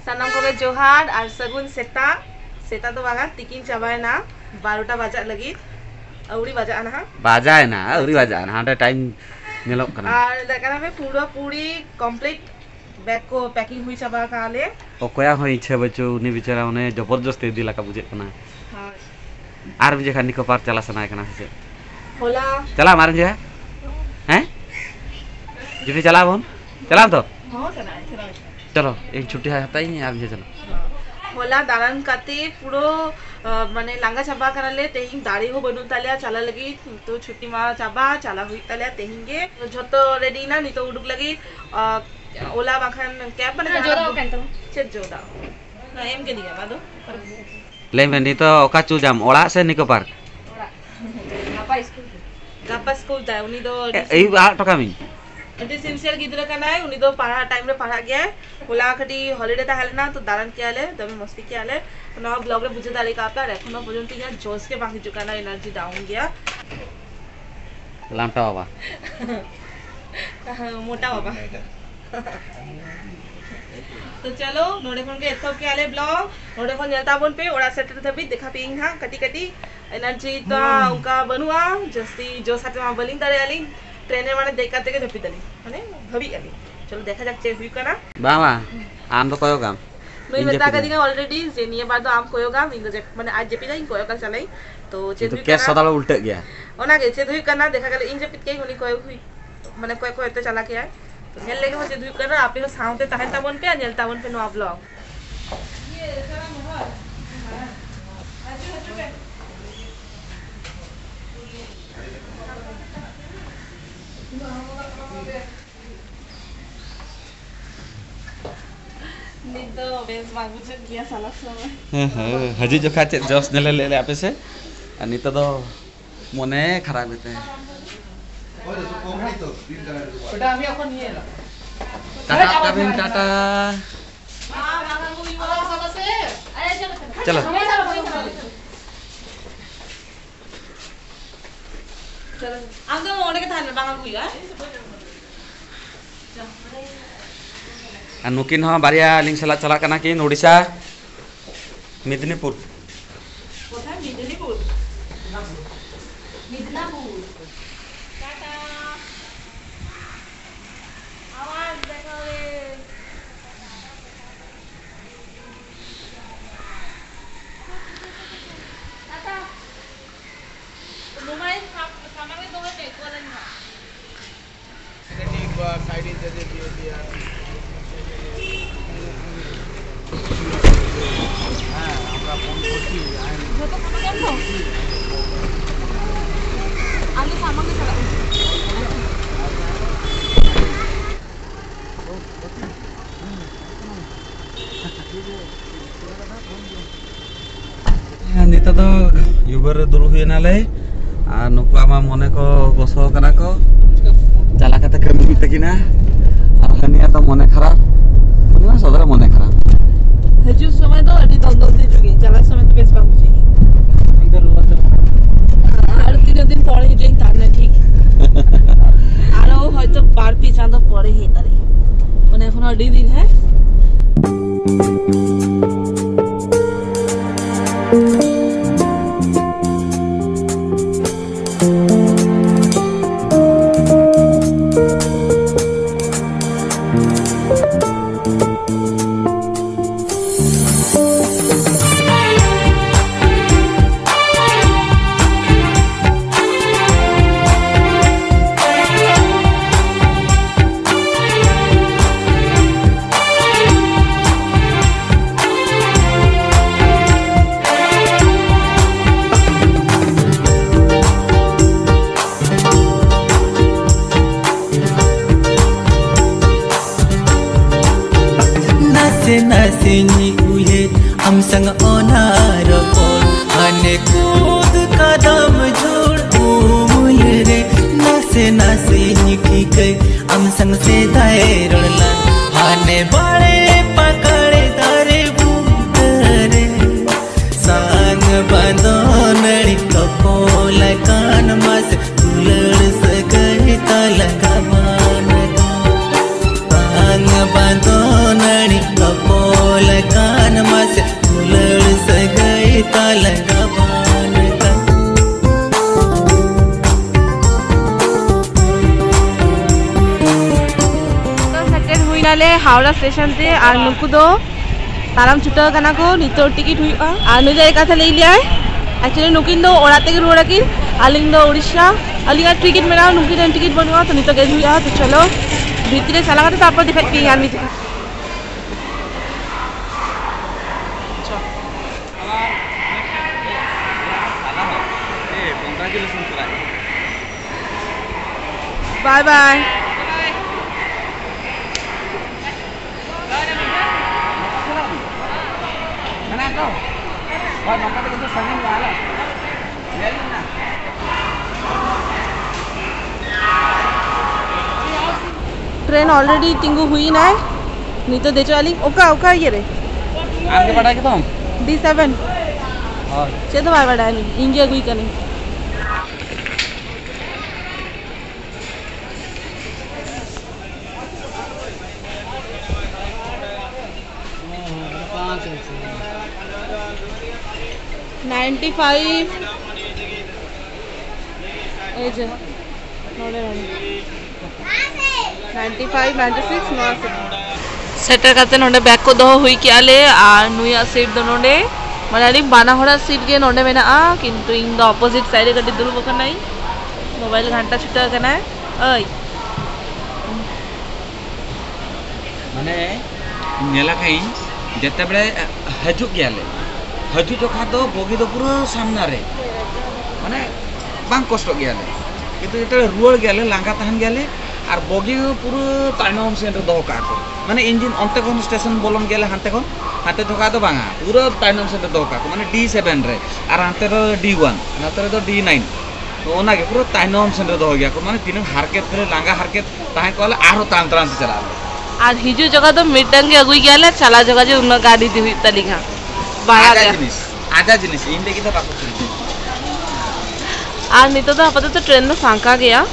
सानाम को जोहार और सगुन सेता सेता तो बागा तिकिन चाबायना 12टा बजा लगी अउरी बजा ना बाजाए ना अउरी बाजा ना हां टाइम नेलो कना और देखना में पूरा पूरी कंप्लीट बैग को पैकिंग हुई चाबा काले ओकया हो इच्छा बचो उनी बेचारा उन्हें जबरदस्ती दिला का बुझे कना हां आर बुझे खानी को पार चला सना कना से होला चला मार जे हैं जिबे चला बोन चला तो हां चला चलो एक छुट्टी हता ही आर जे चलो होला दारान काते पुरो माने लांगा चाबा कराले तेहिं दाड़ी हो बनु तालिया चला लगी तो छुट्टी मा चाबा चला हुई तालिया तेहिंगे झतो रेडी ना नी तो उडुक लगी ओला बाखन कैब बने जोदा कैंतो चेक जोदा ना एम के दिया बादो ले मेनी तो ओका चुजाम ओड़ा से निको पार्क गापा स्कूल दा उनी दो एई आ टका मी अति सिंसियर गिदरा कना है उनी दो पढ़ा टाइम रे पढ़ा गया होला खटी हॉलिडे ता हेलना तो दारन के आले दमे मस्ती के आले ना ब्लॉग रे बुझे दाली का आपला एखनो पर्यंत या जोश के बाकी चुका ना एनर्जी डाउन गया लामटा बाबा मोटा बाबा तो चलो नोडे फोन के एथो के आले ब्लॉग नोडे फोन जलता बोन पे ओड़ा सेटर थबी देखा पिंग हा कटी कटी एनर्जी तो उनका बनुआ जस्ती जो साथे मा बलिंग तारे आली ट्रेने माने देखा देखे झपी दली माने भवी आली चलो देखा जाक चे हुई कना बाबा आम तो कोयो काम नई बता का दिगा ऑलरेडी जे निये बार तो आम कोयो काम इंग जे माने आज जेपी जाई कोयो का चलाई तो चे हुई क्या सदालो उल्टे गया ओना के चे हुई कना देखा गले इंग जेपी के हुनी कोयो हुई माने कोयो कोयो तो चला के आए तो हेल लेके हो चे हुई कना आपे हो साउते ताहन ताबन पे नेल ताबन पे नो ब्लॉग ये जरा मोहर नितो बेस मागु छ किया साला समय हजी जो खाचे जोश ने ले ले आपे से अनि तो मने खराब होते हैं ओए तो कम नहीं तो दिन का बेटा আমি এখন নিয়ে এলাম টাটা কাবিন টাটা हां मामा को ये वाला सब से अरे चलो चलो हम तो मोड़े के थाने बांगा कुई है नुकिन हो बारिया लिंग सला चला कना कि ओडिशा मिदनीपुर कोथा मिदनीपुर मिदनापुर टाटा आवाज देखो रे टाटा मोबाइल सामान में दोगे पे कोलन ना ठीक बा साइड दे दिया निता तो युबर दूर हुए नाले आ नुकु आमा मने को गोसो कना को चला कते कमी तकिना आ हनिया तो मने खराब उनिया सदरा मने खराब हजू समय तो अडी दंदल दे जुगी चला समय तो बेस बाबू जी अंदर हुआ तो আর 3 दिन পরে হিজেই তার না ঠিক আর হয়তো বার পিছান তো পরে হে তারে মানে এখন অডি দিন হ্যাঁ Nasenyi uye am sang onar pon ane kud kadam jod umule re nasenyi ki kai am sang se dae rodlan ane bade pakade dare butare sang bandonari kapol kan mas tulad sagai talagavan sang bandonari kapol नाले Howrah station ते और नुकु दो ताराम छुटा कना को नितो ticket हुआ और नुई दो कथा ले लिया एक्चुअली नुकिन दो ओड़ा ते रुड़ा की आलिंग दो उड़ीसा अलिंगा टिकट मेरा नुकिन टिकट बनवा तो नितो गेज हुआ तो चलो भीतरे चला गया तापर दिखा के यार नहीं बाय बाय ट्रेन ऑलरेडी टिंगू हुई ना नहीं तो देचो वाली ओका ओका ये रे आगे बढ़ा के तुम D7 और से तो बाय बढ़ा नहीं इंडिया कोई का नहीं सेटर करते नोडे बैग को दो हुई क्या ले और नुया सीट दो नोडे माने बाना हड़ा सीट के नोडे मेना किंतु इन द ऑपोजिट साइड गड्डी दुलबो कनाई मोबाइल घंटा छुटा कना ओय माने नेला कई जते बड़े हजू गयाले हजू जोखा दो बोगी दो पूरा सामना रे माने बांग कष्ट गयाले किंतु एटा रुअल गयाले लांगा तहन गयाले और बोगी पूरा ताइनम सेंटर दो का को माने इंजिन अंते कोन स्टेशन बोलन गयाले हाते जोखा दो बांगा पूरा ताइनम सेंटर दो का को माने D7 रे और हाते रो D1 हाते रो D9 तो ओना के पूरा ताइनम सेंटर दो गया को माने तीन हारकेत करे लांगा हारकेत ताहे कोले आरो तान से चला आज हिजू जगह तो मिडटन के अगुई गयाले चला जगह जो उन गाड़ी दी हुई तलिगा आधा जिनिस इन देखि तो बाको आज नहीं तो आपातत तो ट्रेन में फांका गया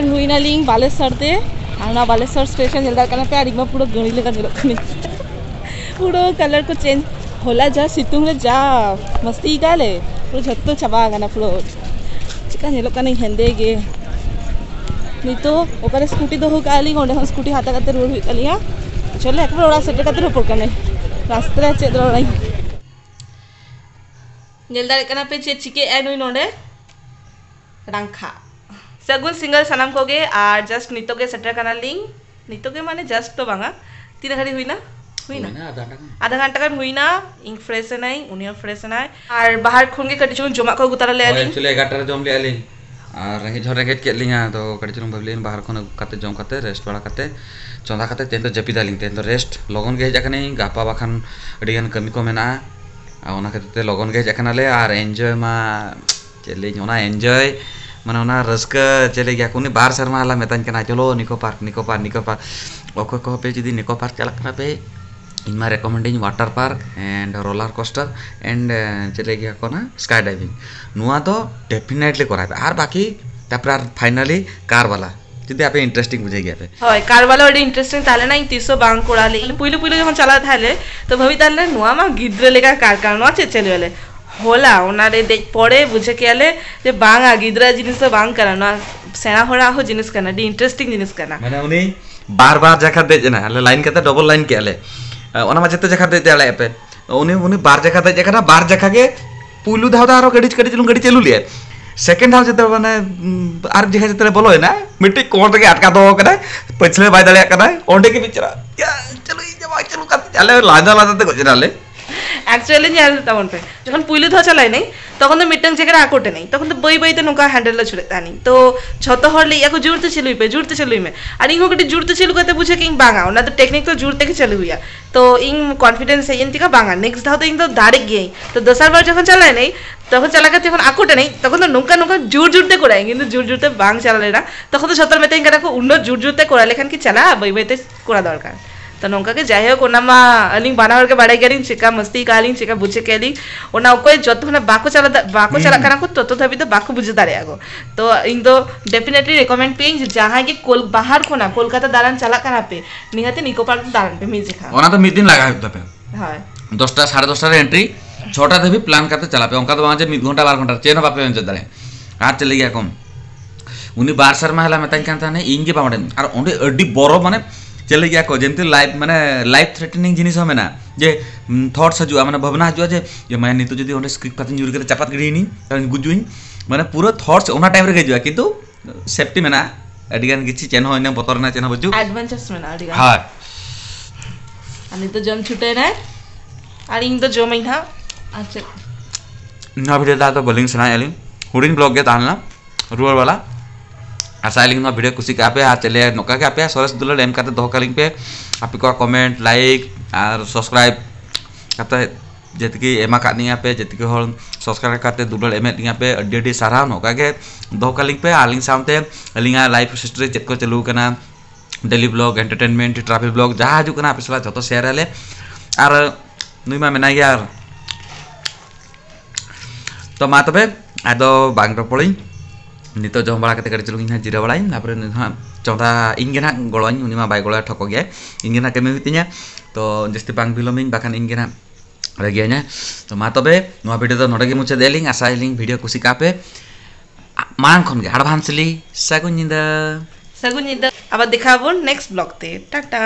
हुई ना लिंग बालेश्वर ते आना बालेश्वर स्टेशन जल्दा करना पे आरिमा पूरा गणी लेकर निलकनी पूरा कलर को चेंज होला जा सितुंग रे जा मस्ती गाले पूरा झत्तो छबा गाना पूरा चिका निलकनी हेंदे गे नी तो ओकर स्कूटी दो हो गाली गोंडे हम स्कूटी हाथा करते रोड हुई कलिया चले एक बार ओड़ा सेट करते ऊपर कने रास्ते चे रोड़ाई जल्दा करना पे चे चिके एन हुई नोडे रंखा सगुन सिंगल सनम को गे और जस्ट नितो के सेटर करना लिंग नितो के माने जस्ट तो बांगा तीन घड़ी हुई ना आधा घंटा कर हुई ना इंग फ्रेश है नहीं उन्हें फ्रेश है और बाहर खून के कटी चुन जमा को गुतारा ले आली चले 11 जम ले आली और रेंगेज के लिंगा तो कटी चुन भबलिन बाहर खन काते जम काते रेस्ट वाला काते चंदा काते तेन तो जपिदा लिंग तेन तो रेस्ट लगन गे जाकने गापा बाखान अडिगन कमी को मेना आ ओना खाते लगन गे जाकनाले और एन्जॉय मा चले ओना एन्जॉय माने ओना रस्का चले गया कोनी बार शर्मा हला मेतान कना चलो निको पार्क ओको को पे जदी निको पार्क चला कना पे इन मा recommending water park and roller coaster and चले गया कोना स्काई डाइविंग नुआ तो डेफिनेटली कराबे आर बाकी तापर फाइनली कार वाला जदी आपे इंटरेस्टिंग बुझे गया पे होय कार वाला ओडी इंटरेस्टिंग ताले ना 300 बांग कोड़ाले पुइलो जखन चला थाले तो भवी ताले नुआ मा गिद्रे लेका कार नुआ चले वाले होला ओनारे देख पड़े बुझे केले जे बांगा गिद्रा जिनिस तो बांग करना सेना होड़ा हो जिनिस करना डी इंटरेस्टिंग जिनिस करना माने उनी बार जखा दे जना लाइन कते डबल लाइन केले ओना मा जते जखा दे देले पे उनी बार जखा दे जखा बार जखा के पुलु धाव दारो गाड़ी चलू लिए सेकंड हाउ जते माने आर जखा जते बोलो है ना मिट्टी कोण रे अटका दो कदा पछले बाय दले कदा ओंडे के बिचरा चलो ई जमा चलो का चले लादा ते गजराले एक्चुअली ñel तमन पे जखन पुइलु ध चलाय नै तखन तो मिटंग जगह आकोटे नै तखन तो बई बई ते नुका हैंडल छुड़े तानी तो छतो हर ले याको जुड़ते चलुई में आणि इंगो कटी जुड़ते चलु कते बुझे किंग बांगा ना तो टेक्निक तो जुड़ते के चलु हुआ तो इंग कॉन्फिडेंस है यंती का बांगा नेक्स्ट धाव तो इंग तो दाड़े गई तो दोसर बार जखन चलाय नै तखन चला के तखन आकोटे नै तखन तो नुका नुका जुड़ते कोराय किंतु जुड़ते बांग चलाले ना तखन तो छतर में तेंगा को उन्नो जुड़ते कोराले खान की चला बई बई ते कोरा दरकार तो नौका के जाए हो मा अलिंग बानावर के बाड़ाई करी चिका मस्ती कालिंग चिका बुझे केली ओना ओको जत ना बाको चला करा को तो धबी तो बाको बुझे दारे आगो तो इन तो डेफिनेटली रिकमेंड पे जहां के बाहर को ना कोलकाता दालान चला करा पे निहाते निको पार्क दालान पे मिजे खा ओना तो मिड दिन लगा होता पे हां 10टा 10:30 रे एंट्री 6टा देबी प्लान करते चला पे ओंका तो वहां जे 1 घंटा 12 घंटा चेन बापे में दाले आज चले गया कम उनी बार शर्मा हला मतान कांता ने इंगे पावडे और ओंडे अड्डी बरो माने चले गया को जेंते लाइफ माने लाइफ थ्रेटनिंग जिनिस हमें ना जे थॉट्स हजुआ माने भावना हजुआ जे मैं नितो जदी ओंडे स्क्रिप्ट पातिन जुरी करे चापात गिनी गुजुइन माने पूरा थॉट्स ओना टाइम रे गजुआ किंतु सेफ्टी में ना अडिगान किछि चेन होइना बतर ना चेन बजु एडवेंचर्स में ना अडिगान हां अनि तो जम छुटे ना आणि इन तो जो महीना अच्छा ना भिडियो दा तो बोलिंग सुना एलिंग हुडिंग ब्लॉग के तानला रुअर वाला आसाइलिंग ना वीडियो कुछ का पे आ चले नोका के पे सरस दुलर एम करते दो लिंक पे आप को कमेंट लाइक और सब्सक्राइब करते जति एमा का नहीं पे जति हर सब्सक्राइब करते दुलर एम नहीं पे अड्डी सारा नोका के दो लिंक पे आलिंग सामते अलिंगा लाइफ हिस्ट्री चेक को चलू करना daily blog entertainment travel blog जहाँ हजू करना आप जो शेयर है और नुमा मेना यार तो मा तबे आदो बांग पड़ी नितो जम बड़ा कते चलू इन जिरा बड़ा तापर चौथा इनगे ना गड़ोኝ उनी मा बाय गड़ा ठको गया इनगे ना कमी हुतिया तो जस्ती बांग बिलोमिंग बाखान इनगे ना रेगिया तो मा तबे नो वीडियो तो नोडगे मुचे देलिंग आसाइलिंग वीडियो कुसी कापे मान खन के एडवांसली सगुन निदा अब दिखाबो नेक्स्ट ब्लॉग ते टाटा।